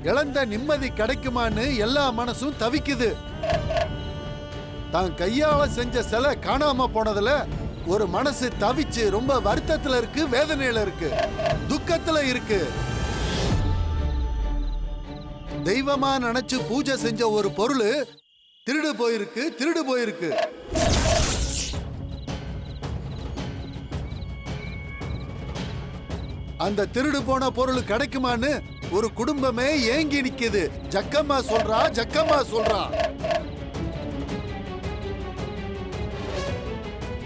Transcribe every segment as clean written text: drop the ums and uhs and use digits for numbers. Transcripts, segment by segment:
இழந்த நிம்மதி கிடைக்குமான்னு எல்லா மனசும் தவிக்குது. தான் கையால செஞ்ச சிலை காணாம போனதுல ஒரு மனசு தவிச்சு ரொம்ப வருத்தத்துல இருக்கு, வேதனையில இருக்கு, துக்கத்துல இருக்கு. தெய்வமா நினைச்சு பூஜை செஞ்ச ஒரு பொருள் திருடு போயிருக்கு. அந்த திருடு போன பொருள் கிடைக்குமான்னு ஒரு குடும்பமே ஏங்கி நிக்குது. ஜக்கம்மா சொல்றா.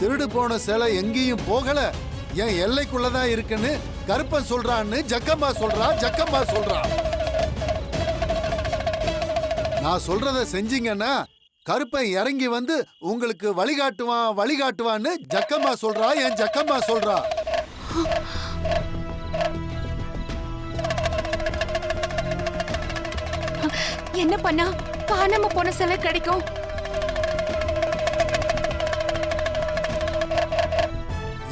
திருடு போன சிலை எங்கேயும் போகல, என் எல்லைக்குள்ளதான் இருக்குன்னு கருப்பன் சொல்றான்னு ஜக்கம்மா சொல்றா. நான் சொல்றத செஞ்சீங்கன்னா கருப்பன் இறங்கி வந்து உங்களுக்கு வழிகாட்டுவான்னு ஜக்கம்மா சொல்றா. என் ஜக்கம்மா சொல்றா. என்ன பண்ணா காணாம போன சிலை கிடைக்கும்?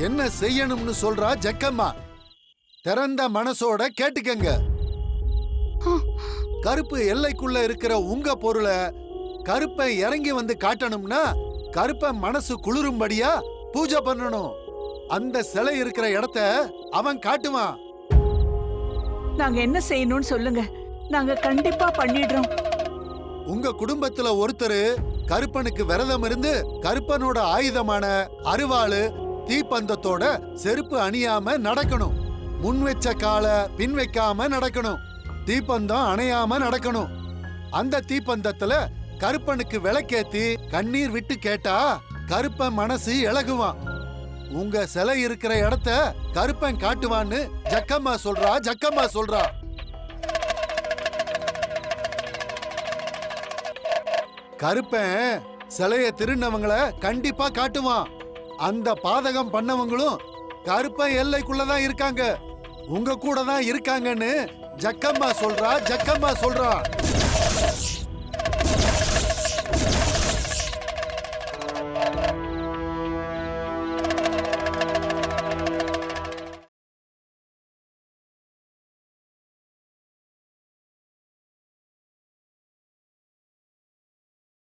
என்ன செய்யணும்னு சொல்றா ஜக்கம்மா. திறந்த மனசோட கேட்டுக்கங்க. கருப்பு எல்லைக்குள்ள இருக்கிற உங்க பொருளை கருப்பை இறங்கி வந்து காட்டணும்னா கருப்ப மனசு குளிரும்படியா பூஜை பண்ணணும். அந்த சிலை இருக்கிற இடத்த அவன் காட்டுவான். நாங்க என்ன செய்யணும்னு சொல்லுங்க, நாங்க கண்டிப்பா பண்ணிடுறோம். உங்க குடும்பத்துல ஒருத்தர் கருப்பனுக்கு விரதம் இருந்து கருப்பனோட ஆயுதமான அருவாளு தீப்பந்தத்தோட செருப்பு அணியாம நடக்கணும். முன் வச்ச கால பின் வைக்காம நடக்கணும். தீப்பந்தம் அணையாம நடக்கணும். அந்த தீப்பந்தத்துல கருப்பனுக்கு விளக்கேத்தி கண்ணீர் விட்டு கேட்டா கருப்பன் மனசு இலகுவான். உங்க சிலை இருக்கிற இடத்த கருப்பன் காட்டுவான்னு ஜக்கம்மா சொல்றா. கருப்பன் சிலைய திருநவங்களை கண்டிப்பா காட்டுவான். அந்த பாதகம் பண்ணவங்களும் கருப்பன் எல்லைக்குள்ளதான் இருக்காங்க, உங்க கூட தான் இருக்காங்கன்னு ஜக்கம்மா சொல்றா.